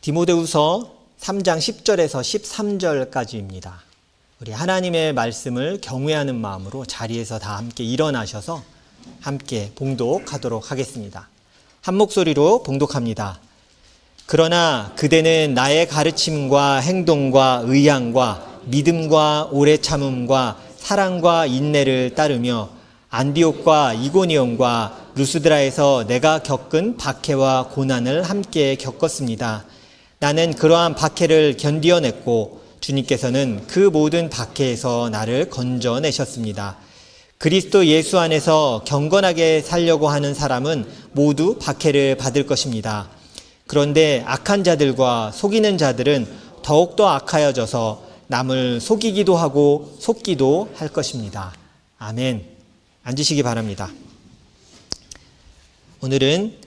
디모데후서 3장 10절에서 13절까지입니다. 우리 하나님의 말씀을 경외하는 마음으로 자리에서 다 함께 일어나셔서 함께 봉독하도록 하겠습니다. 한 목소리로 봉독합니다. 그러나 그대는 나의 가르침과 행동과 의향과 믿음과 오래 참음과 사랑과 인내를 따르며 안디옥과 이고니온과 루스드라에서 내가 겪은 박해와 고난을 함께 겪었습니다. 나는 그러한 박해를 견디어냈고 주님께서는 그 모든 박해에서 나를 건져내셨습니다. 그리스도 예수 안에서 경건하게 살려고 하는 사람은 모두 박해를 받을 것입니다. 그런데 악한 자들과 속이는 자들은 더욱더 악하여져서 남을 속이기도 하고 속기도 할 것입니다. 아멘. 앉으시기 바랍니다. 오늘은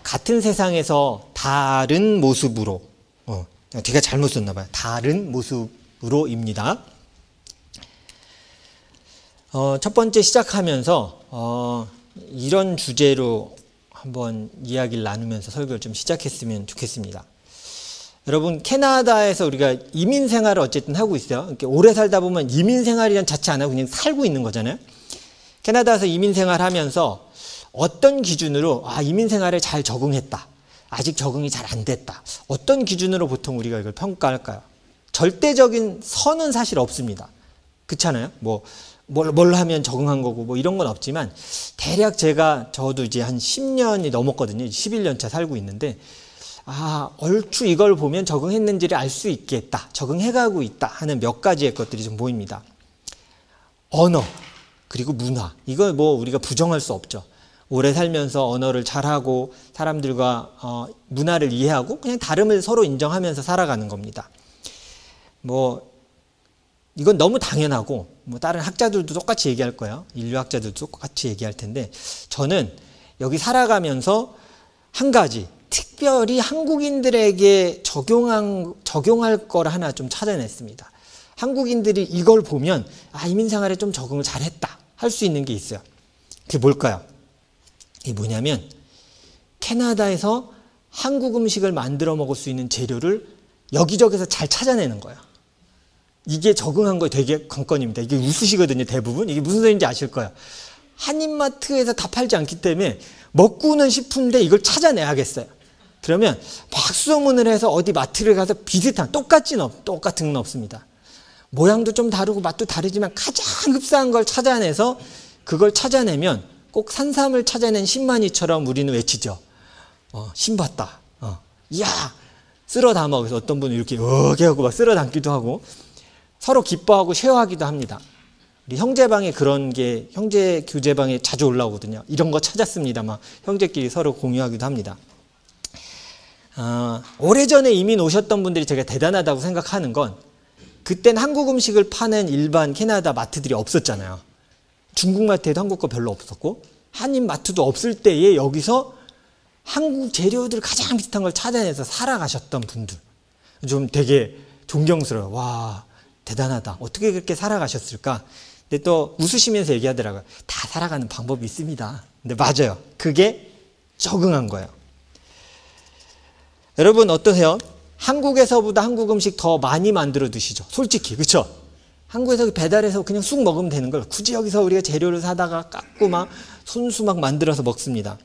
같은 세상에서 다른 모습으로, 제가 잘못 썼나 봐요. 다른 모습으로입니다. 첫 번째 시작하면서 이런 주제로 한번 이야기를 나누면서 설교를 좀 시작했으면 좋겠습니다. 여러분, 캐나다에서 우리가 이민 생활을 어쨌든 하고 있어요. 이렇게 오래 살다 보면 이민 생활이란 자체 안 하고 그냥 살고 있는 거잖아요. 캐나다에서 이민 생활하면서 어떤 기준으로 이민 생활에 잘 적응했다, 아직 적응이 잘 안 됐다, 어떤 기준으로 보통 우리가 이걸 평가할까요? 절대적인 선은 사실 없습니다. 그렇잖아요? 뭘 하면 적응한 거고 이런 건 없지만 대략 저도 이제 한 10년이 넘었거든요. 11년 차 살고 있는데 얼추 이걸 보면 적응했는지를 알 수 있겠다, 적응해가고 있다 하는 몇 가지의 것들이 좀 보입니다. 언어, 그리고 문화, 이걸 우리가 부정할 수 없죠. 오래 살면서 언어를 잘하고 사람들과 문화를 이해하고 그냥 다름을 서로 인정하면서 살아가는 겁니다. 이건 너무 당연하고 다른 학자들도 똑같이 얘기할 거예요. 인류학자들도 똑같이 얘기할 텐데, 저는 여기 살아가면서 한 가지 특별히 한국인들에게 적용할 걸 하나 좀 찾아냈습니다. 한국인들이 이걸 보면 이민생활에 좀 적응을 잘했다 할 수 있는 게 있어요. 그게 뭘까요? 이게 뭐냐면, 캐나다에서 한국 음식을 만들어 먹을 수 있는 재료를 여기저기서 잘 찾아내는 거예요. 이게 적응한 거 되게 관건입니다. 이게 웃으시거든요, 대부분. 이게 무슨 소리인지 아실 거예요. 한인마트에서 다 팔지 않기 때문에 먹고는 싶은데 이걸 찾아내야겠어요. 그러면 막 수소문을 해서 어디 마트를 가서 비슷한, 똑같은 건 없습니다. 모양도 좀 다르고 맛도 다르지만 가장 흡사한 걸 찾아내서 그걸 찾아내면 꼭 산삼을 찾아낸 신만이처럼 우리는 외치죠. 신봤다. 이야, 쓸어 담아. 그래서 어떤 분은 이렇게 하고 막 쓸어 담기도 하고 서로 기뻐하고 쉐어하기도 합니다. 우리 형제방에 그런 게, 형제 교제방에 자주 올라오거든요. 이런 거 찾았습니다. 막 형제끼리 서로 공유하기도 합니다. 오래전에 이민 오셨던 분들이 제가 대단하다고 생각하는 건, 그땐 한국 음식을 파는 일반 캐나다 마트들이 없었잖아요. 중국 마트에도 한국 거 별로 없었고 한인 마트도 없을 때에 여기서 한국 재료들 가장 비슷한 걸 찾아내서 살아가셨던 분들, 좀 되게 존경스러워요. 와, 대단하다. 어떻게 그렇게 살아가셨을까? 근데 또 웃으시면서 얘기하더라고요. 다 살아가는 방법이 있습니다. 근데 맞아요. 그게 적응한 거예요. 여러분 어떠세요? 한국에서보다 한국 음식 더 많이 만들어 드시죠? 솔직히, 그렇죠? 한국에서 배달해서 그냥 쑥 먹으면 되는 걸 굳이 여기서 우리가 재료를 사다가 깎고 막 손수 막 만들어서 먹습니다.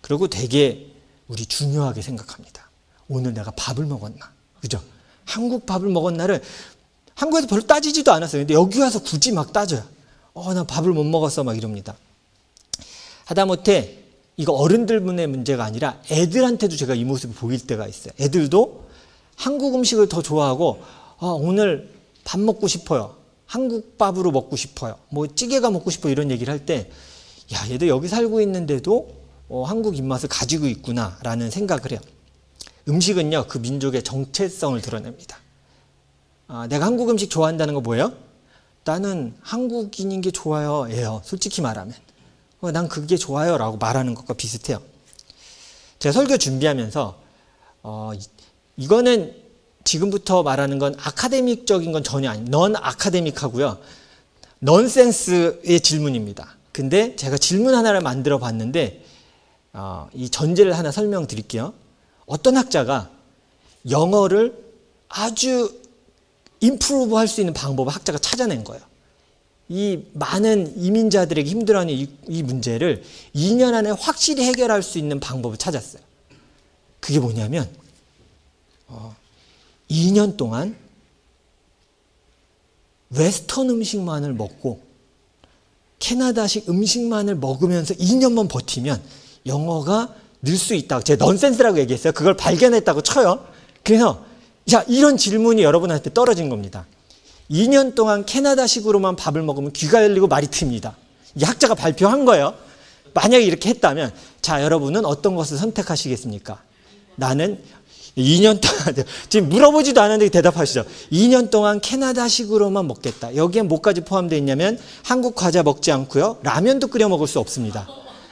그리고 되게 우리 중요하게 생각합니다. 오늘 내가 밥을 먹었나? 그죠? 한국 밥을 먹은 날을 한국에서 별로 따지지도 않았어요. 근데 여기 와서 굳이 막 따져요. 나 밥을 못 먹었어 막 이럽니다. 하다못해 이거 어른들만의 문제가 아니라 애들한테도 제가 이 모습을 보일 때가 있어요. 애들도 한국 음식을 더 좋아하고 오늘 밥 먹고 싶어요. 한국 밥으로 먹고 싶어요. 찌개가 먹고 싶어 이런 얘기를 할 때, 야, 얘도 여기 살고 있는데도 한국 입맛을 가지고 있구나 라는 생각을 해요. 음식은요, 그 민족의 정체성을 드러냅니다. 내가 한국 음식 좋아한다는 거 뭐예요? 나는 한국인인 게 좋아요 예요. 솔직히 말하면 난 그게 좋아요 라고 말하는 것과 비슷해요. 제가 설교 준비하면서 이거는 지금부터 말하는 건 아카데믹적인 건 전혀 아닙니다. 넌 아카데믹하고요, 넌센스의 질문입니다. 근데 제가 질문 하나를 만들어 봤는데 이 전제를 하나 설명드릴게요. 어떤 학자가 영어를 아주 임프루브 할 수 있는 방법을 학자가 찾아낸 거예요. 이 많은 이민자들에게 힘들어하는 이 문제를 2년 안에 확실히 해결할 수 있는 방법을 찾았어요. 그게 뭐냐면 2년 동안 웨스턴 음식만을 먹고 캐나다식 음식만을 먹으면서 2년만 버티면 영어가 늘 수 있다고, 제가 넌센스라고 얘기했어요. 그걸 발견했다고 쳐요. 그래서 자, 이런 질문이 여러분한테 떨어진 겁니다. 2년 동안 캐나다식으로만 밥을 먹으면 귀가 열리고 말이 트입니다. 이게 학자가 발표한 거예요. 만약에 이렇게 했다면, 자, 여러분은 어떤 것을 선택하시겠습니까? 나는 2년 동안, 지금 물어보지도 않았는데 대답하시죠. 2년 동안 캐나다식으로만 먹겠다. 여기에 뭐까지 포함되어 있냐면 한국 과자 먹지 않고요. 라면도 끓여 먹을 수 없습니다.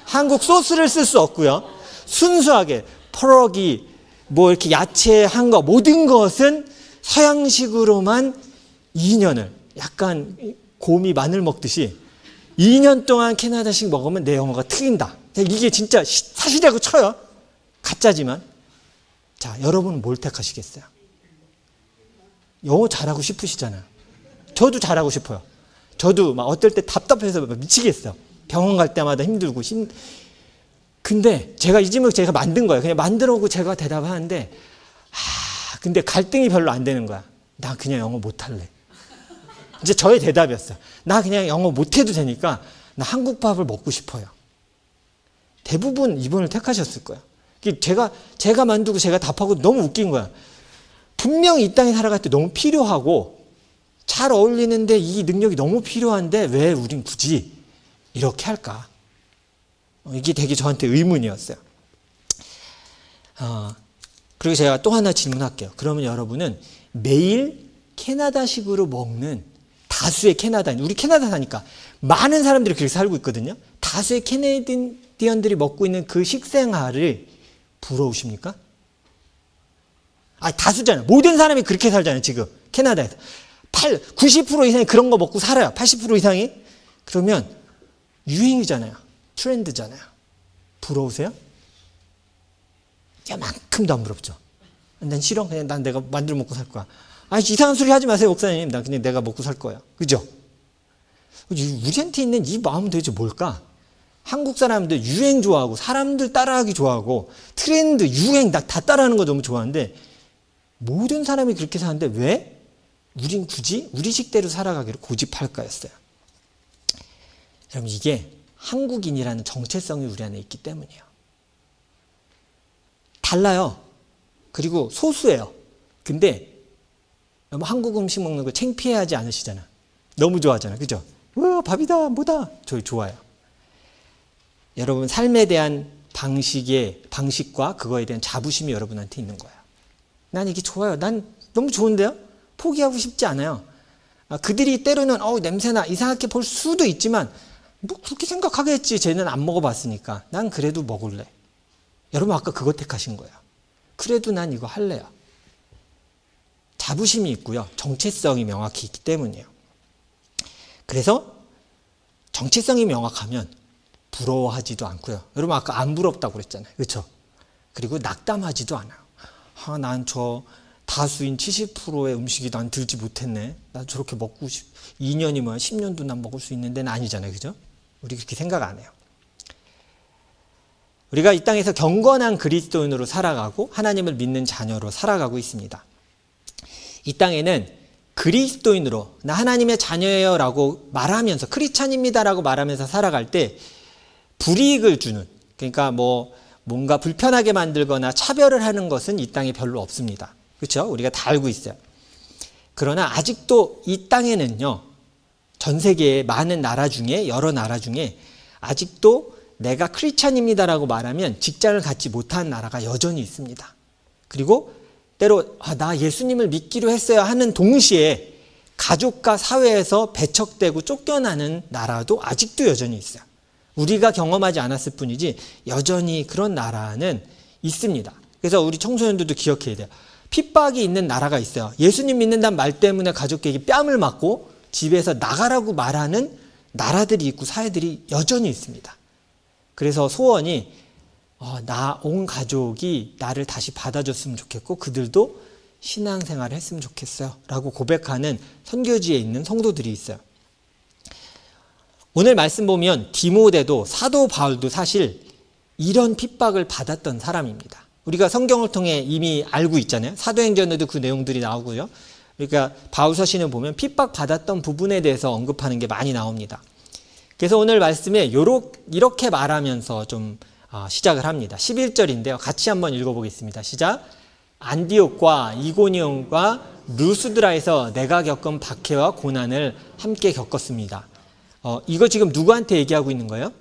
한국 소스를 쓸 수 없고요. 순수하게 퍼러기, 뭐 이렇게 야채 한 거, 모든 것은 서양식으로만 2년을 약간 곰이 마늘 먹듯이 2년 동안 캐나다식 먹으면 내 영어가 트인다. 이게 진짜 사실이라고 쳐요. 가짜지만. 자, 여러분은 뭘 택하시겠어요? 영어 잘하고 싶으시잖아요. 저도 잘하고 싶어요. 저도 막 어떨 때 답답해서 미치겠어요. 병원 갈 때마다 힘들고. 근데 제가 이 질문을 제가 만든 거예요. 그냥 만들어 오고 제가 대답하는데, 근데 갈등이 별로 안 되는 거야. 나 그냥 영어 못할래. 이제 저의 대답이었어요. 나 그냥 영어 못해도 되니까 나 한국 밥을 먹고 싶어요. 대부분 이번을 택하셨을 거예요. 제가 만들고 제가 답하고 너무 웃긴 거야. 분명히 이 땅에 살아갈 때 너무 필요하고 잘 어울리는데 이 능력이 너무 필요한데 왜 우린 굳이 이렇게 할까? 이게 되게 저한테 의문이었어요. 그리고 제가 또 하나 질문할게요. 그러면 여러분은 매일 캐나다식으로 먹는 다수의 캐나다인, 우리 캐나다 사니까 많은 사람들이 그렇게 살고 있거든요. 다수의 캐네디언들이 먹고 있는 그 식생활을 부러우십니까? 다수잖아요. 모든 사람이 그렇게 살잖아요. 지금 캐나다에서 90% 이상이 그런 거 먹고 살아요. 80% 이상이. 그러면 유행이잖아요. 트렌드잖아요. 부러우세요? 이만큼도 안 부럽죠. 난 싫어. 그냥 난 내가 만들어 먹고 살 거야. 이상한 소리 하지 마세요, 목사님. 난 그냥 내가 먹고 살 거야. 그죠? 우리한테 있는 이 마음은 도대체 뭘까? 한국 사람들 유행 좋아하고 사람들 따라하기 좋아하고 트렌드, 유행 다 따라하는 거 너무 좋아하는데 모든 사람이 그렇게 사는데 왜 우린 굳이 우리 식대로 살아가기를 고집할까였어요. 여러분, 이게 한국인이라는 정체성이 우리 안에 있기 때문이에요. 달라요. 그리고 소수예요. 근데 너무 한국 음식 먹는 거 창피해하지 않으시잖아. 너무 좋아하잖아. 그죠? 우와, 밥이다, 뭐다. 저희 좋아요. 여러분, 삶에 대한 방식과 그거에 대한 자부심이 여러분한테 있는 거예요. 난 이게 좋아요. 난 너무 좋은데요? 포기하고 싶지 않아요. 그들이 때로는 냄새나 이상하게 볼 수도 있지만 뭐 그렇게 생각하겠지. 쟤는 안 먹어봤으니까. 난 그래도 먹을래. 여러분, 아까 그거 택하신 거예요. 그래도 난 이거 할래요. 자부심이 있고요. 정체성이 명확히 있기 때문이에요. 그래서 정체성이 명확하면 부러워하지도 않고요. 여러분, 아까 안 부럽다고 그랬잖아요. 그렇죠? 그리고 낙담하지도 않아요. 난 저 다수인 70%의 음식이 난 들지 못했네. 난 저렇게 먹고 2년이면 10년도 난 먹을 수 있는 데는 아니잖아요. 그죠? 우리 그렇게 생각 안 해요. 우리가 이 땅에서 경건한 그리스도인으로 살아가고 하나님을 믿는 자녀로 살아가고 있습니다. 이 땅에는 그리스도인으로 나 하나님의 자녀예요 라고 말하면서 크리스찬입니다 라고 말하면서 살아갈 때 불이익을 주는, 그러니까 뭔가 불편하게 만들거나 차별을 하는 것은 이 땅에 별로 없습니다. 그렇죠? 우리가 다 알고 있어요. 그러나 아직도 이 땅에는요, 전 세계의 많은 나라 중에, 여러 나라 중에 아직도 내가 크리스찬입니다라고 말하면 직장을 갖지 못한 나라가 여전히 있습니다. 그리고 때로 나 예수님을 믿기로 했어요 하는 동시에 가족과 사회에서 배척되고 쫓겨나는 나라도 아직도 여전히 있어요. 우리가 경험하지 않았을 뿐이지 여전히 그런 나라는 있습니다. 그래서 우리 청소년들도 기억해야 돼요. 핍박이 있는 나라가 있어요. 예수님 믿는다는 말 때문에 가족에게 뺨을 맞고 집에서 나가라고 말하는 나라들이 있고 사회들이 여전히 있습니다. 그래서 소원이 온 가족이 나를 다시 받아줬으면 좋겠고 그들도 신앙생활을 했으면 좋겠어요 라고 고백하는 선교지에 있는 성도들이 있어요. 오늘 말씀 보면 디모데도 사도 바울도 사실 이런 핍박을 받았던 사람입니다. 우리가 성경을 통해 이미 알고 있잖아요. 사도행전에도 그 내용들이 나오고요. 그러니까 바울 서신을 보면 핍박받았던 부분에 대해서 언급하는 게 많이 나옵니다. 그래서 오늘 말씀에 이렇게 말하면서 좀 시작을 합니다. 11절인데요. 같이 한번 읽어보겠습니다. 시작. 안디옥과 이고니온과 루스드라에서 내가 겪은 박해와 고난을 함께 겪었습니다. 이거 지금 누구한테 얘기하고 있는 거예요?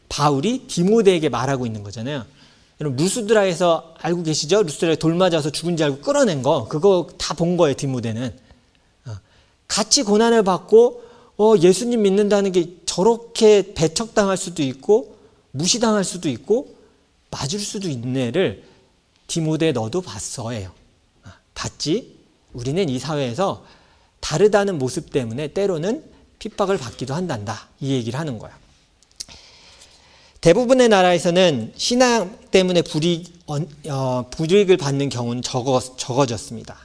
바울이 디모데에게 말하고 있는 거잖아요. 여러분 루스드라에서 알고 계시죠? 루스드라에 돌 맞아서 죽은 줄 알고 끌어낸 거 그거 다 본 거예요. 디모데는. 같이 고난을 받고 예수님 믿는다는 게 저렇게 배척당할 수도 있고 무시당할 수도 있고 맞을 수도 있는 애를 디모데 너도 봤어예요. 봤지? 우리는 이 사회에서 다르다는 모습 때문에 때로는 핍박을 받기도 한단다. 이 얘기를 하는 거야. 대부분의 나라에서는 신앙 때문에 불이익을 받는 경우는 적어졌습니다.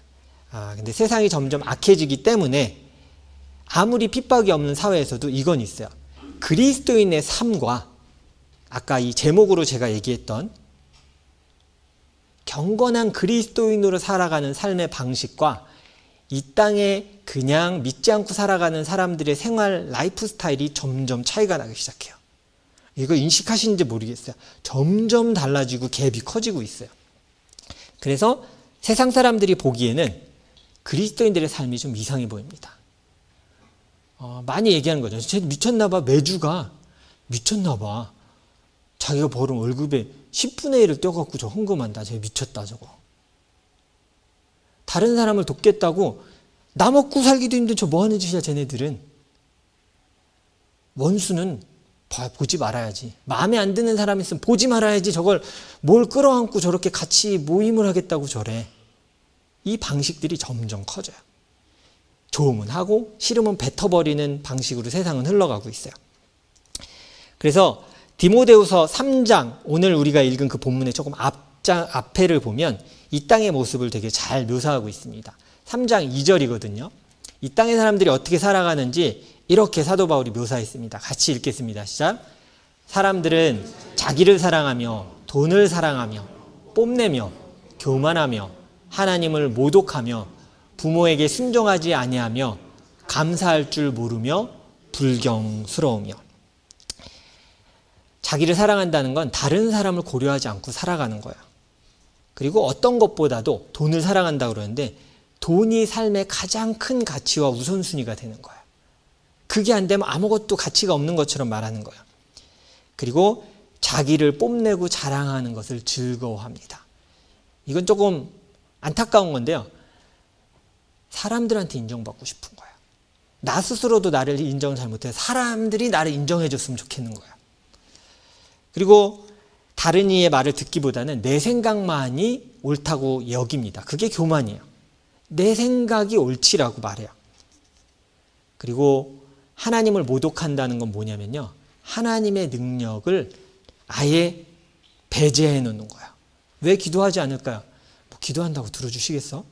근데 세상이 점점 악해지기 때문에 아무리 핍박이 없는 사회에서도 이건 있어요. 그리스도인의 삶과 아까 이 제목으로 제가 얘기했던 경건한 그리스도인으로 살아가는 삶의 방식과 이 땅에 그냥 믿지 않고 살아가는 사람들의 생활 라이프 스타일이 점점 차이가 나기 시작해요. 이거 인식하시는지 모르겠어요. 점점 달라지고 갭이 커지고 있어요. 그래서 세상 사람들이 보기에는 그리스도인들의 삶이 좀 이상해 보입니다. 많이 얘기하는 거죠. 쟤 미쳤나 봐. 매주가 미쳤나 봐. 자기가 벌은 월급의 10분의 1을 떼어갖고 저 헌금한다. 쟤 미쳤다 저거. 다른 사람을 돕겠다고 나 먹고 살기도 힘든 저 뭐하는 짓이야 쟤네들은. 원수는 보지 말아야지. 마음에 안 드는 사람 있으면 보지 말아야지. 저걸 뭘 끌어안고 저렇게 같이 모임을 하겠다고 저래. 이 방식들이 점점 커져요. 좋으면 하고 싫으면 뱉어버리는 방식으로 세상은 흘러가고 있어요. 그래서 디모데후서 3장 오늘 우리가 읽은 그 본문의 조금 앞에를 보면 이 땅의 모습을 되게 잘 묘사하고 있습니다. 3장 2절이거든요. 이 땅의 사람들이 어떻게 살아가는지 이렇게 사도 바울이 묘사했습니다. 같이 읽겠습니다. 시작. 사람들은 자기를 사랑하며 돈을 사랑하며 뽐내며 교만하며 하나님을 모독하며 부모에게 순종하지 아니하며 감사할 줄 모르며 불경스러우며. 자기를 사랑한다는 건 다른 사람을 고려하지 않고 살아가는 거예요. 그리고 어떤 것보다도 돈을 사랑한다고 그러는데 돈이 삶의 가장 큰 가치와 우선순위가 되는 거예요. 그게 안 되면 아무것도 가치가 없는 것처럼 말하는 거예요. 그리고 자기를 뽐내고 자랑하는 것을 즐거워합니다. 이건 조금 안타까운 건데요. 사람들한테 인정받고 싶은 거예요. 나 스스로도 나를 인정을 잘 못해서 사람들이 나를 인정해 줬으면 좋겠는 거예요. 그리고 다른 이의 말을 듣기보다는 내 생각만이 옳다고 여깁니다. 그게 교만이에요. 내 생각이 옳지라고 말해요. 그리고 하나님을 모독한다는 건 뭐냐면요. 하나님의 능력을 아예 배제해 놓는 거예요. 왜 기도하지 않을까요? 뭐 기도한다고 들어주시겠어?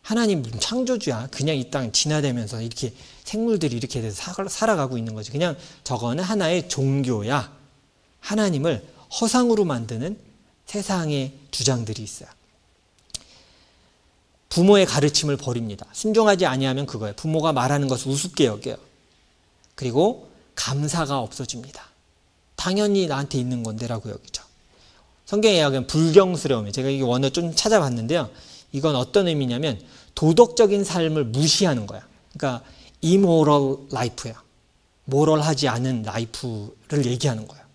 하나님 창조주야. 그냥 이 땅 진화되면서 이렇게 생물들이 이렇게 돼서 살아가고 있는 거지. 그냥 저거는 하나의 종교야. 하나님을 허상으로 만드는 세상의 주장들이 있어요. 부모의 가르침을 버립니다. 순종하지 아니하면 그거예요. 부모가 말하는 것을 우습게 여겨요. 그리고 감사가 없어집니다. 당연히 나한테 있는 건데 라고 여기죠. 성경에 이야기하면 불경스러움이에요. 제가 이 원어 좀 찾아봤는데요. 이건 어떤 의미냐면 도덕적인 삶을 무시하는 거야. 그러니까 immoral life야. 모럴하지 않은 라이프를 얘기하는 거예요.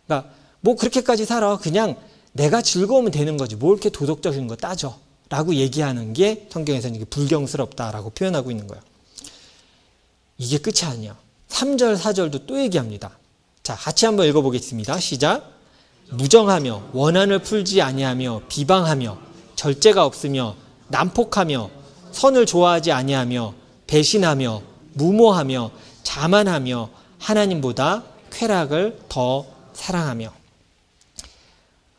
그러니까 뭐 그렇게까지 살아. 그냥 내가 즐거우면 되는 거지. 뭘 이렇게 도덕적인 거 따져. 라고 얘기하는 게 성경에서는 이게 불경스럽다라고 표현하고 있는 거예요. 이게 끝이 아니야. 3절, 4절도 또 얘기합니다. 자, 같이 한번 읽어보겠습니다. 시작. 무정하며 원한을 풀지 아니하며 비방하며 절제가 없으며 난폭하며 선을 좋아하지 아니하며 배신하며 무모하며 자만하며 하나님보다 쾌락을 더 사랑하며.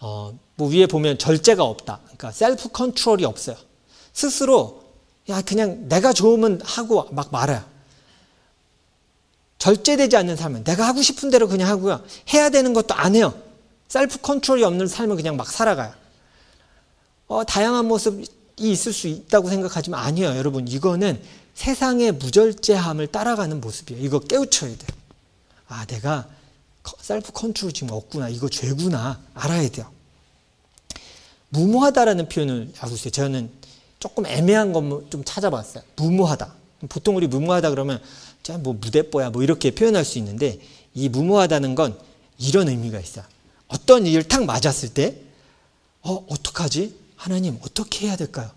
뭐 위에 보면 절제가 없다. 그러니까 셀프 컨트롤이 없어요. 스스로 그냥 내가 좋으면 하고 막 말아요. 절제되지 않는 삶은 내가 하고 싶은 대로 그냥 하고요. 해야 되는 것도 안 해요. 셀프 컨트롤이 없는 삶을 그냥 막 살아가요. 다양한 모습이 있을 수 있다고 생각하지만 아니에요. 여러분, 이거는 세상의 무절제함을 따라가는 모습이에요. 이거 깨우쳐야 돼요. 내가 셀프 컨트롤 지금 없구나. 이거 죄구나. 알아야 돼요. 무모하다라는 표현을 알고 있어요. 저는 조금 애매한 것만 좀 찾아봤어요. 무모하다. 보통 우리 무모하다 그러면 뭐 무대뽀야 뭐 이렇게 표현할 수 있는데, 이 무모하다는 건 이런 의미가 있어요. 어떤 일을 탁 맞았을 때 어떡하지? 하나님 어떻게 해야 될까요?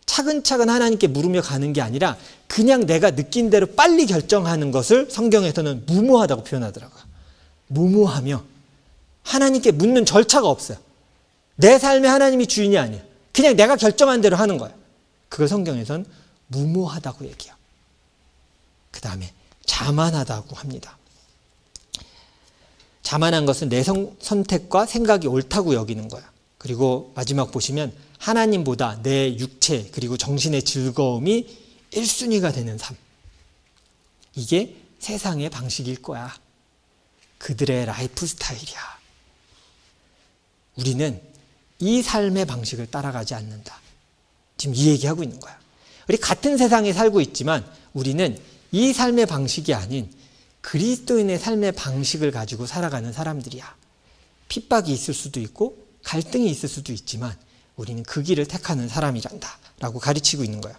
차근차근 하나님께 물으며 가는 게 아니라 그냥 내가 느낀 대로 빨리 결정하는 것을 성경에서는 무모하다고 표현하더라고요. 무모하며 하나님께 묻는 절차가 없어요. 내 삶에 하나님이 주인이 아니에요. 그냥 내가 결정한 대로 하는 거예요. 그걸 성경에서는 무모하다고 얘기해요. 그 다음에 자만하다고 합니다. 자만한 것은 내 선택과 생각이 옳다고 여기는 거야. 그리고 마지막 보시면 하나님보다 내 육체 그리고 정신의 즐거움이 1순위가 되는 삶. 이게 세상의 방식일 거야. 그들의 라이프 스타일이야. 우리는 이 삶의 방식을 따라가지 않는다. 지금 이 얘기하고 있는 거야. 우리 같은 세상에 살고 있지만 우리는 이 삶의 방식이 아닌 그리스도인의 삶의 방식을 가지고 살아가는 사람들이야. 핍박이 있을 수도 있고 갈등이 있을 수도 있지만 우리는 그 길을 택하는 사람이란다 라고 가르치고 있는 거야.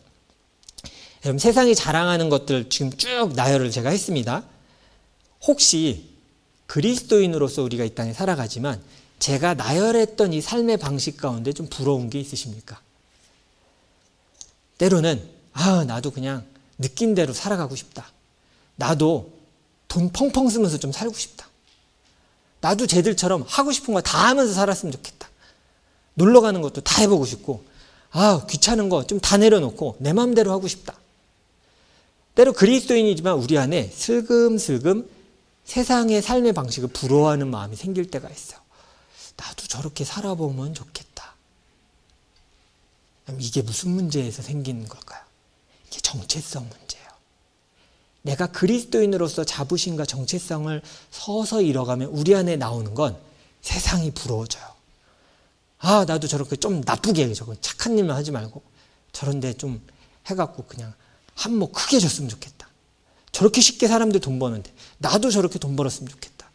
여러분, 세상이 자랑하는 것들 지금 쭉 나열을 제가 했습니다. 혹시 그리스도인으로서 우리가 이 땅에 살아가지만 제가 나열했던 이 삶의 방식 가운데 좀 부러운 게 있으십니까? 때로는 나도 그냥 느낀 대로 살아가고 싶다. 나도 돈 펑펑 쓰면서 좀 살고 싶다. 나도 쟤들처럼 하고 싶은 거 다 하면서 살았으면 좋겠다. 놀러 가는 것도 다 해보고 싶고 귀찮은 거 좀 다 내려놓고 내 마음대로 하고 싶다. 때로 그리스도인이지만 우리 안에 슬금슬금 세상의 삶의 방식을 부러워하는 마음이 생길 때가 있어요. 나도 저렇게 살아보면 좋겠다. 이게 무슨 문제에서 생기는 걸까요? 이게 정체성 문제예요. 내가 그리스도인으로서 자부심과 정체성을 서서히 잃어가면 우리 안에 나오는 건 세상이 부러워져요. 나도 저렇게 좀 나쁘게 저거 착한 일만 하지 말고 저런데 좀 해갖고 그냥 한몫 크게 줬으면 좋겠다. 저렇게 쉽게 사람들 돈 버는데 나도 저렇게 돈 벌었으면 좋겠다.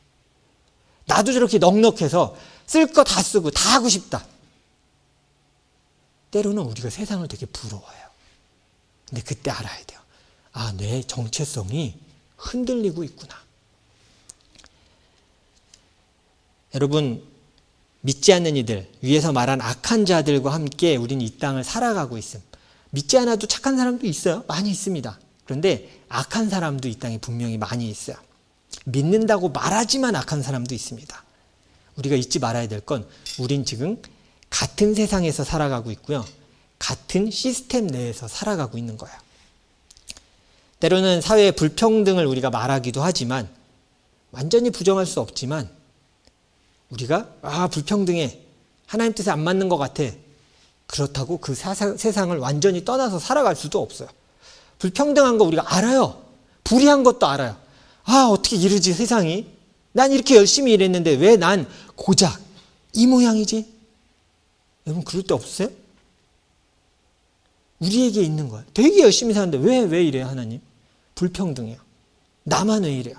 나도 저렇게 넉넉해서 쓸 거 다 쓰고 다 하고 싶다. 때로는 우리가 세상을 되게 부러워해요. 근데 그때 알아야 돼요. 내 정체성이 흔들리고 있구나. 여러분, 믿지 않는 이들, 위에서 말한 악한 자들과 함께 우리는 이 땅을 살아가고 있음. 믿지 않아도 착한 사람도 있어요. 많이 있습니다. 그런데 악한 사람도 이 땅에 분명히 많이 있어요. 믿는다고 말하지만 악한 사람도 있습니다. 우리가 잊지 말아야 될 건 우린 지금 같은 세상에서 살아가고 있고요. 같은 시스템 내에서 살아가고 있는 거예요. 때로는 사회의 불평등을 우리가 말하기도 하지만 완전히 부정할 수 없지만 우리가 불평등해. 하나님 뜻에 안 맞는 것 같아. 그렇다고 그 세상을 완전히 떠나서 살아갈 수도 없어요. 불평등한 거 우리가 알아요. 불의한 것도 알아요. 어떻게 이러지 세상이. 난 이렇게 열심히 일했는데 왜 난 고작 이 모양이지? 여러분 그럴 때 없으세요? 우리에게 있는 거예요. 되게 열심히 사는데 왜 이래요 하나님? 불평등해요. 나만 왜 이래요?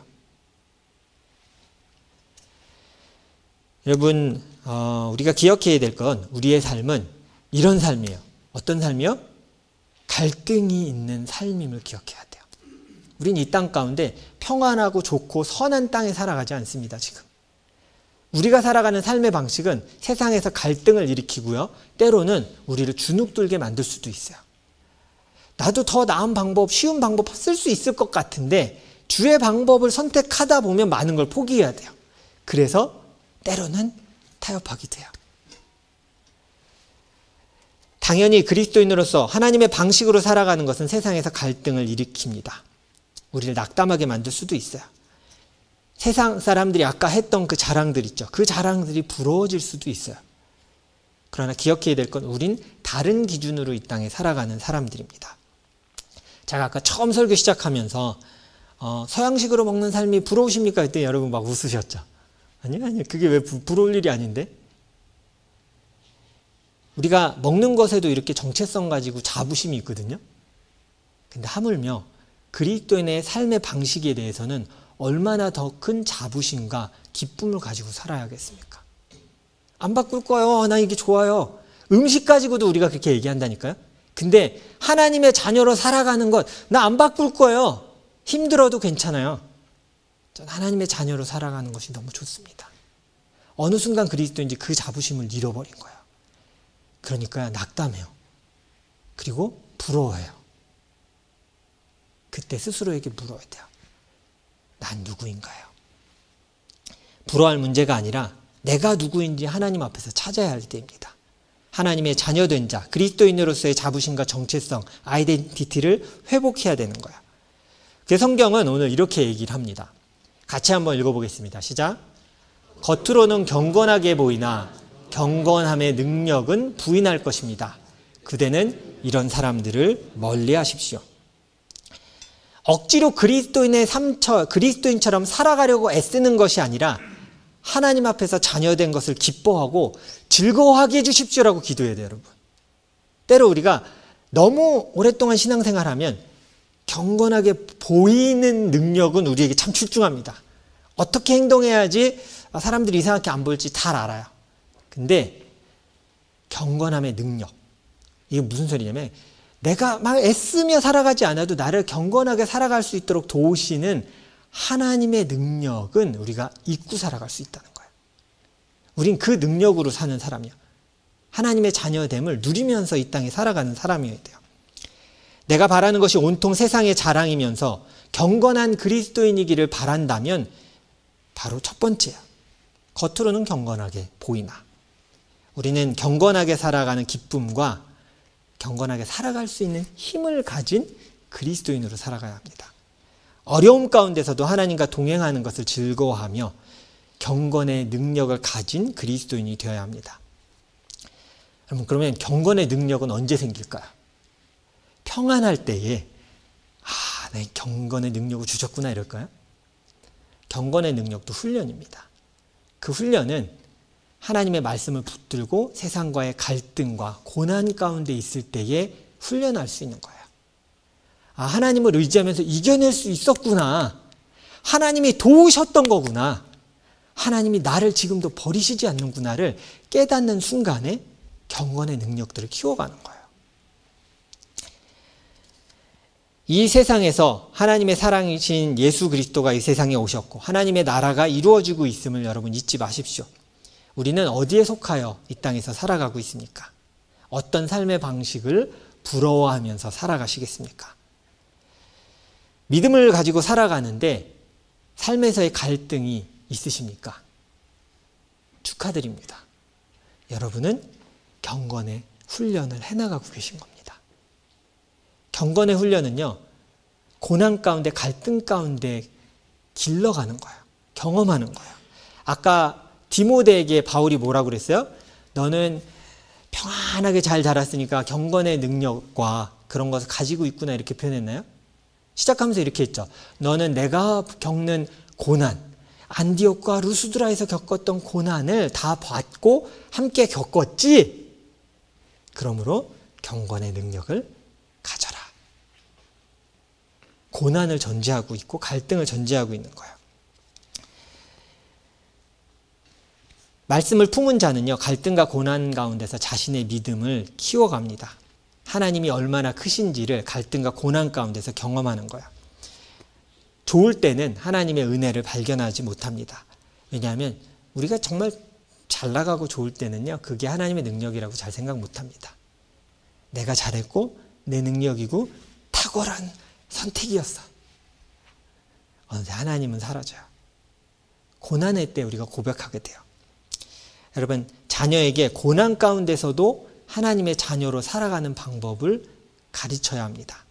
여러분 우리가 기억해야 될 건 우리의 삶은 이런 삶이에요. 어떤 삶이요? 갈등이 있는 삶임을 기억해야 돼요. 우린 이 땅 가운데 평안하고 좋고 선한 땅에 살아가지 않습니다. 지금 우리가 살아가는 삶의 방식은 세상에서 갈등을 일으키고요. 때로는 우리를 주눅들게 만들 수도 있어요. 나도 더 나은 방법, 쉬운 방법 쓸 수 있을 것 같은데 주의 방법을 선택하다 보면 많은 걸 포기해야 돼요. 그래서 때로는 타협하게 돼요. 당연히 그리스도인으로서 하나님의 방식으로 살아가는 것은 세상에서 갈등을 일으킵니다. 우리를 낙담하게 만들 수도 있어요. 세상 사람들이 아까 했던 그 자랑들 있죠. 그 자랑들이 부러워질 수도 있어요. 그러나 기억해야 될 건 우린 다른 기준으로 이 땅에 살아가는 사람들입니다. 제가 아까 처음 설교 시작하면서 서양식으로 먹는 삶이 부러우십니까? 그때 여러분 막 웃으셨죠. 아니요. 그게 왜 부러울 일이 아닌데? 우리가 먹는 것에도 이렇게 정체성 가지고 자부심이 있거든요. 근데 하물며 그리스도인의 삶의 방식에 대해서는 얼마나 더 큰 자부심과 기쁨을 가지고 살아야겠습니까? 안 바꿀 거예요. 나 이게 좋아요. 음식 가지고도 우리가 그렇게 얘기한다니까요. 근데 하나님의 자녀로 살아가는 것, 나 안 바꿀 거예요. 힘들어도 괜찮아요. 전 하나님의 자녀로 살아가는 것이 너무 좋습니다. 어느 순간 그리스도인지 그 자부심을 잃어버린 거예요. 그러니까 낙담해요. 그리고 부러워해요. 그때 스스로에게 물어야 돼요. 난 누구인가요? 부러워할 문제가 아니라 내가 누구인지 하나님 앞에서 찾아야 할 때입니다. 하나님의 자녀된 자, 그리스도인으로서의 자부심과 정체성, 아이덴티티를 회복해야 되는 거예요. 그 성경은 오늘 이렇게 얘기를 합니다. 같이 한번 읽어보겠습니다. 시작. 겉으로는 경건하게 보이나 경건함의 능력은 부인할 것입니다. 그대는 이런 사람들을 멀리 하십시오. 억지로 그리스도인처럼 살아가려고 애쓰는 것이 아니라 하나님 앞에서 자녀된 것을 기뻐하고 즐거워하게 해주십시오라고 기도해야 돼요, 여러분. 때로 우리가 너무 오랫동안 신앙생활하면 경건하게 보이는 능력은 우리에게 참 출중합니다. 어떻게 행동해야지 사람들이 이상하게 안 볼지 잘 알아요. 근데 경건함의 능력, 이게 무슨 소리냐면 내가 막 애쓰며 살아가지 않아도 나를 경건하게 살아갈 수 있도록 도우시는 하나님의 능력은 우리가 잊고 살아갈 수 있다는 거예요. 우린 그 능력으로 사는 사람이야. 하나님의 자녀됨을 누리면서 이 땅에 살아가는 사람이어야 돼요. 내가 바라는 것이 온통 세상의 자랑이면서 경건한 그리스도인이기를 바란다면 바로 첫 번째야. 겉으로는 경건하게 보이나. 우리는 경건하게 살아가는 기쁨과 경건하게 살아갈 수 있는 힘을 가진 그리스도인으로 살아가야 합니다. 어려움 가운데서도 하나님과 동행하는 것을 즐거워하며 경건의 능력을 가진 그리스도인이 되어야 합니다. 여러분, 그러면 경건의 능력은 언제 생길까요? 평안할 때에 내 경건의 능력을 주셨구나 이럴까요? 경건의 능력도 훈련입니다. 그 훈련은 하나님의 말씀을 붙들고 세상과의 갈등과 고난 가운데 있을 때에 훈련할 수 있는 거예요. 하나님을 의지하면서 이겨낼 수 있었구나. 하나님이 도우셨던 거구나. 하나님이 나를 지금도 버리시지 않는구나를 깨닫는 순간에 경건의 능력들을 키워가는 거예요. 이 세상에서 하나님의 사랑이신 예수 그리스도가 이 세상에 오셨고 하나님의 나라가 이루어지고 있음을 여러분 잊지 마십시오. 우리는 어디에 속하여 이 땅에서 살아가고 있습니까? 어떤 삶의 방식을 부러워하면서 살아가시겠습니까? 믿음을 가지고 살아가는데 삶에서의 갈등이 있으십니까? 축하드립니다. 여러분은 경건의 훈련을 해나가고 계신 겁니다. 경건의 훈련은요, 고난 가운데 갈등 가운데 길러가는 거예요. 경험하는 거예요. 아까 디모데에게 바울이 뭐라고 그랬어요? 너는 평안하게 잘 자랐으니까 경건의 능력과 그런 것을 가지고 있구나 이렇게 표현했나요? 시작하면서 이렇게 했죠. 너는 내가 겪는 고난, 안디옥과 루스드라에서 겪었던 고난을 다 받고 함께 겪었지? 그러므로 경건의 능력을 가져라. 고난을 전제하고 있고 갈등을 전제하고 있는 거예요. 말씀을 품은 자는요, 갈등과 고난 가운데서 자신의 믿음을 키워갑니다. 하나님이 얼마나 크신지를 갈등과 고난 가운데서 경험하는 거예요. 좋을 때는 하나님의 은혜를 발견하지 못합니다. 왜냐하면 우리가 정말 잘 나가고 좋을 때는요, 그게 하나님의 능력이라고 잘 생각 못합니다. 내가 잘했고 내 능력이고 탁월한 선택이었어. 어느새 하나님은 사라져요. 고난의 때 우리가 고백하게 돼요. 여러분, 자녀에게 고난 가운데서도 하나님의 자녀로 살아가는 방법을 가르쳐야 합니다.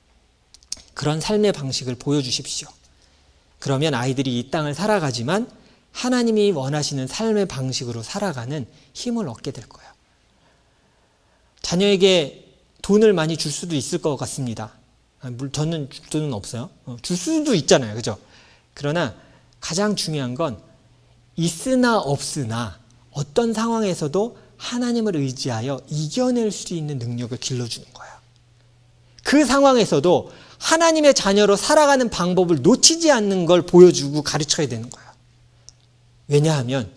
그런 삶의 방식을 보여주십시오. 그러면 아이들이 이 땅을 살아가지만 하나님이 원하시는 삶의 방식으로 살아가는 힘을 얻게 될 거예요. 자녀에게 돈을 많이 줄 수도 있을 것 같습니다. 저는 줄 돈은 없어요. 줄 수도 있잖아요. 그죠? 그러나 가장 중요한 건 있으나 없으나 어떤 상황에서도 하나님을 의지하여 이겨낼 수 있는 능력을 길러주는 거예요. 그 상황에서도 하나님의 자녀로 살아가는 방법을 놓치지 않는 걸 보여주고 가르쳐야 되는 거예요. 왜냐하면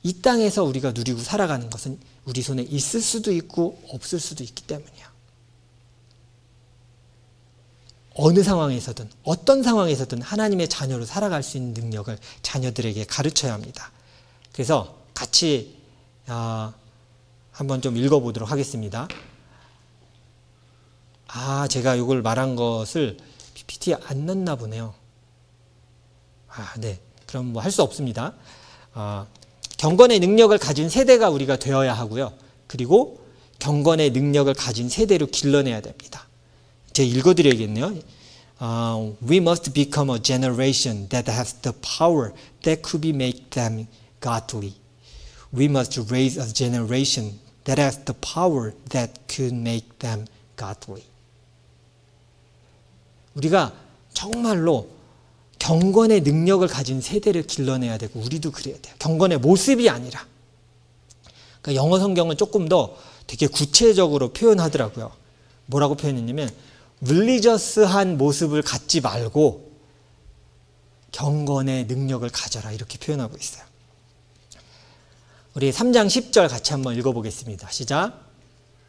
이 땅에서 우리가 누리고 살아가는 것은 우리 손에 있을 수도 있고 없을 수도 있기 때문이에요. 어느 상황에서든 어떤 상황에서든 하나님의 자녀로 살아갈 수 있는 능력을 자녀들에게 가르쳐야 합니다. 그래서 같이 한번 좀 읽어보도록 하겠습니다. 제가 이걸 말한 것을 PPT에 안 넣나 보네요. 네. 그럼 뭐 할 수 없습니다. 경건의 능력을 가진 세대가 우리가 되어야 하고요. 그리고 경건의 능력을 가진 세대로 길러내야 됩니다. 제가 읽어드려야겠네요. We must become a generation that has the power that could be make them godly. We must raise a generation that has the power that could make them godly. 우리가 정말로 경건의 능력을 가진 세대를 길러내야 되고 우리도 그래야 돼요. 경건의 모습이 아니라. 그러니까 영어 성경은 조금 더 되게 구체적으로 표현하더라고요. 뭐라고 표현했냐면 릴리저스한 모습을 갖지 말고 경건의 능력을 가져라 이렇게 표현하고 있어요. 우리 3장 10절 같이 한번 읽어보겠습니다. 시작.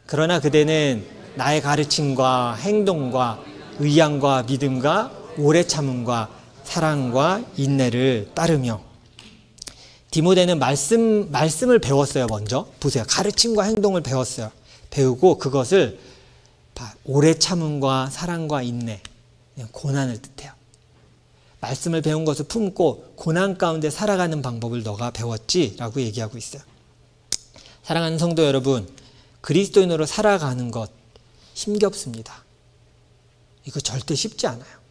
그러나 그대는 나의 가르침과 행동과 의향과 믿음과 오래 참음과 사랑과 인내를 따르며. 디모데는 말씀을 배웠어요. 먼저 보세요. 가르침과 행동을 배웠어요. 배우고 그것을 오래 참음과 사랑과 인내, 고난을 뜻해요. 말씀을 배운 것을 품고 고난 가운데 살아가는 방법을 너가 배웠지? 라고 얘기하고 있어요. 사랑하는 성도 여러분, 그리스도인으로 살아가는 것 힘겹습니다. 이거 절대 쉽지 않아요.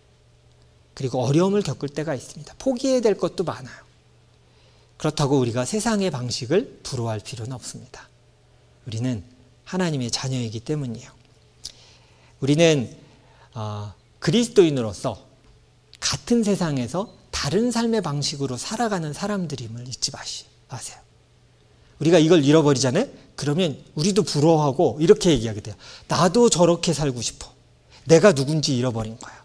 그리고 어려움을 겪을 때가 있습니다. 포기해야 될 것도 많아요. 그렇다고 우리가 세상의 방식을 부러워할 필요는 없습니다. 우리는 하나님의 자녀이기 때문이에요. 우리는 그리스도인으로서 같은 세상에서 다른 삶의 방식으로 살아가는 사람들임을 잊지 마세요. 우리가 이걸 잃어버리잖아요. 그러면 우리도 부러워하고 이렇게 얘기하게 돼요. 나도 저렇게 살고 싶어. 내가 누군지 잃어버린 거야.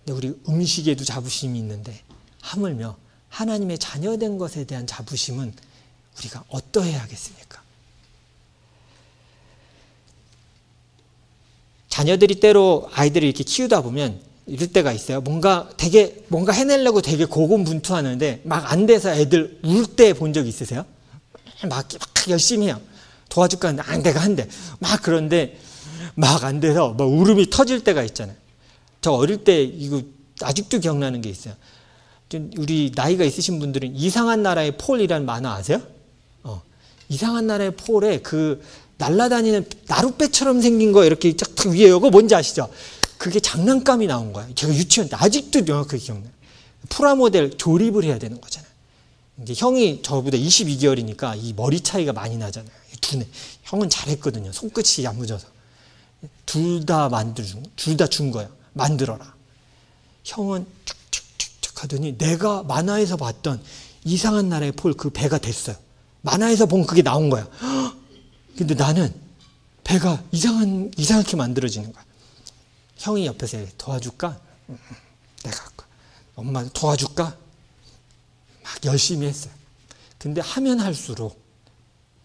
근데 우리 음식에도 자부심이 있는데 하물며 하나님의 자녀된 것에 대한 자부심은 우리가 어떠해야 하겠습니까? 자녀들이 때로 아이들을 이렇게 키우다 보면 이럴 때가 있어요. 뭔가 해내려고 되게 고군분투하는데 막 안 돼서 애들 울 때 본 적 있으세요? 막 열심히 해요. 도와줄까 하는데 내가 한대. 막 그런데 막 안 돼서 막 울음이 터질 때가 있잖아요. 저 어릴 때 이거 아직도 기억나는 게 있어요. 우리 나이가 있으신 분들은 이상한 나라의 폴이라는 만화 아세요? 이상한 나라의 폴에 그 날아다니는 나룻배처럼 생긴 거 이렇게 쫙 위에 이거 뭔지 아시죠? 그게 장난감이 나온 거예요. 제가 유치원 때 아직도 명확하게 기억나요. 프라모델 조립을 해야 되는 거잖아요. 이제 형이 저보다 22개월이니까 이 머리 차이가 많이 나잖아요. 형은 잘했거든요. 손끝이 야무져서. 둘 다 준 거예요. 만들어라. 형은 툭툭툭툭 하더니 내가 만화에서 봤던 이상한 나라의 폴 그 배가 됐어요. 만화에서 본 그게 나온 거야. 근데 나는 배가 이상하게 만들어지는 거야. 형이 옆에서 도와줄까? 내가 엄마 도와줄까? 막 열심히 했어요. 근데 하면 할수록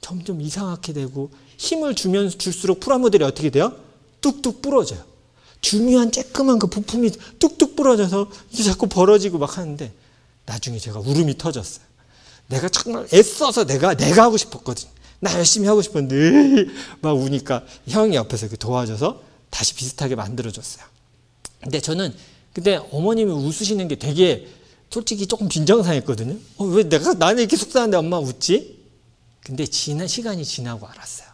점점 이상하게 되고 힘을 주면 줄수록 프라모델이 어떻게 돼요? 뚝뚝 부러져요. 중요한 쬐끄만 그 부품이 뚝뚝 부러져서 이게 자꾸 벌어지고 막 하는데 나중에 제가 울음이 터졌어요. 내가 정말 애써서 내가 하고 싶었거든요. 나 열심히 하고 싶었는데 막 우니까 형이 옆에서 도와줘서 다시 비슷하게 만들어줬어요. 근데 저는 그때 어머님이 웃으시는 게 되게 솔직히 조금 빈정상했거든요. 왜 나는 이렇게 속상한데 엄마 웃지? 근데 시간이 지나고 알았어요.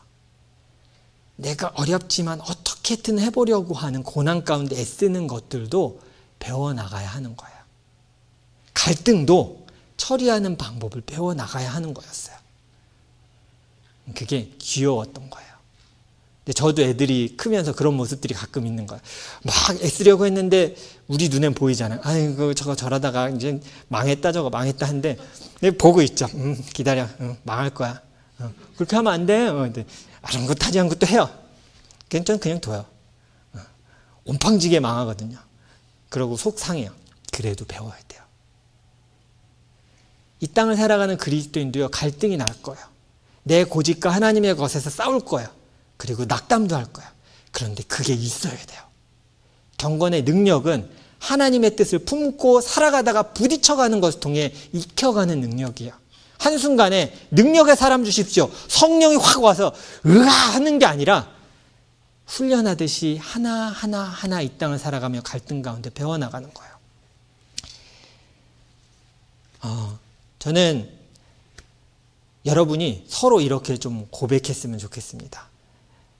내가 어렵지만 어떻게든 해보려고 하는 고난 가운데 애쓰는 것들도 배워나가야 하는 거예요. 갈등도 처리하는 방법을 배워나가야 하는 거였어요. 그게 귀여웠던 거예요. 근데 저도 애들이 크면서 그런 모습들이 가끔 있는 거예요. 막 애쓰려고 했는데 우리 눈엔 보이잖아요. 아이고 저거 저러다가 이제 망했다 저거 망했다 한데 보고 있죠. 기다려. 망할 거야. 그렇게 하면 안 돼. 근데 아랑곳하지 않고 또 해요. 저는 그냥 둬요. 온팡지게 망하거든요. 그러고 속 상해요. 그래도 배워야 돼요. 이 땅을 살아가는 그리스도인도요, 갈등이 날 거예요. 내 고집과 하나님의 것에서 싸울 거예요. 그리고 낙담도 할 거예요. 그런데 그게 있어야 돼요. 경건의 능력은 하나님의 뜻을 품고 살아가다가 부딪혀가는 것을 통해 익혀가는 능력이에요. 한순간에 능력의 사람 주십시오. 성령이 확 와서 으아 하는 게 아니라 훈련하듯이 하나하나 이 땅을 살아가며 갈등 가운데 배워나가는 거예요. 저는 여러분이 서로 이렇게 좀 고백했으면 좋겠습니다.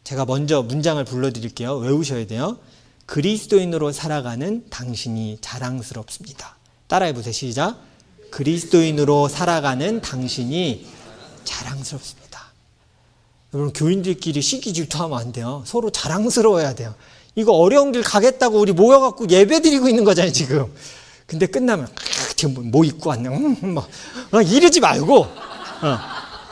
제가 먼저 문장을 불러드릴게요. 외우셔야 돼요. 그리스도인으로 살아가는 당신이 자랑스럽습니다. 따라해보세요. 시작. 그리스도인으로 살아가는 당신이 자랑스럽습니다. 여러분, 교인들끼리 시기 질투하면 안 돼요. 서로 자랑스러워야 돼요. 이거 어려운 길 가겠다고 우리 모여갖고 예배 드리고 있는 거잖아요, 지금. 근데 끝나면 지금 뭐 입고 왔네. 이러지 말고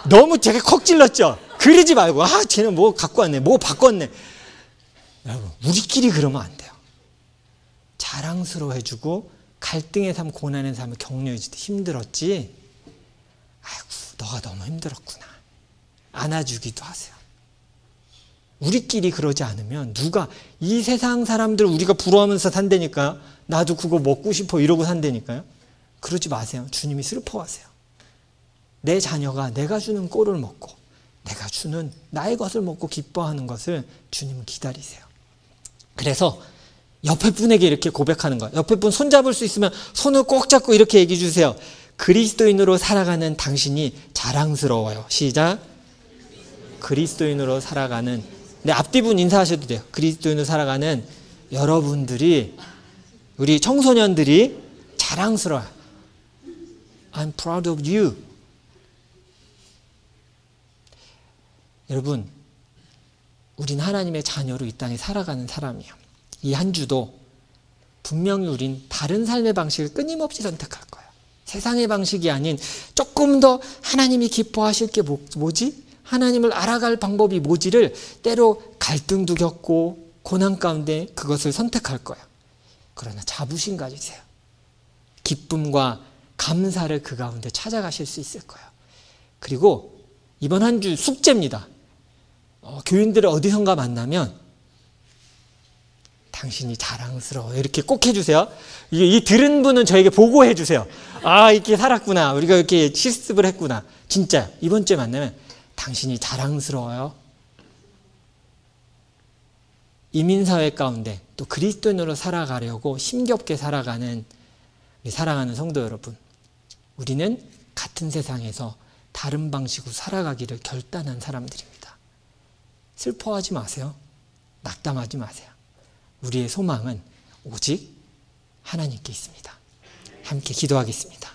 너무 되게 콕 찔렀죠. 그러지 말고 쟤는 뭐 갖고 왔네, 뭐 바꿨네. 여러분, 우리끼리 그러면 안 돼요. 자랑스러워해주고 갈등의 삶, 고난의 삶을 격려해주듯 힘들었지. 아이고, 너가 너무 힘들었구나. 안아주기도 하세요. 우리끼리 그러지 않으면 누가, 이 세상 사람들 우리가 부러워하면서 산다니까요. 나도 그거 먹고 싶어 이러고 산다니까요. 그러지 마세요. 주님이 슬퍼하세요. 내 자녀가 내가 주는 꼴을 먹고 내가 주는 나의 것을 먹고 기뻐하는 것을 주님은 기다리세요. 그래서 옆에 분에게 이렇게 고백하는 거예요. 옆에 분 손잡을 수 있으면 손을 꼭 잡고 이렇게 얘기해 주세요. 그리스도인으로 살아가는 당신이 자랑스러워요. 시작. 그리스도인으로 살아가는, 네, 앞뒤분 인사하셔도 돼요. 그리스도인으로 살아가는 여러분들이, 우리 청소년들이 자랑스러워요. I'm proud of you. 여러분, 우린 하나님의 자녀로 이 땅에 살아가는 사람이에요. 이 한 주도 분명히 우린 다른 삶의 방식을 끊임없이 선택할 거예요. 세상의 방식이 아닌 조금 더 하나님이 기뻐하실 게 뭐지? 하나님을 알아갈 방법이 뭐지를 때로 갈등도 겪고 고난 가운데 그것을 선택할 거예요. 그러나 자부심 가지세요. 기쁨과 감사를 그 가운데 찾아가실 수 있을 거예요. 그리고 이번 한 주 숙제입니다. 교인들을 어디선가 만나면 당신이 자랑스러워 이렇게 꼭 해주세요. 이 들은 분은 저에게 보고해 주세요. 아, 이렇게 살았구나. 우리가 이렇게 실습을 했구나. 진짜 이번 주에 만나면 당신이 자랑스러워요. 이민사회 가운데 또 그리스도인으로 살아가려고 힘겹게 살아가는 우리 사랑하는 성도 여러분, 우리는 같은 세상에서 다른 방식으로 살아가기를 결단한 사람들입니다. 슬퍼하지 마세요. 낙담하지 마세요. 우리의 소망은 오직 하나님께 있습니다. 함께 기도하겠습니다.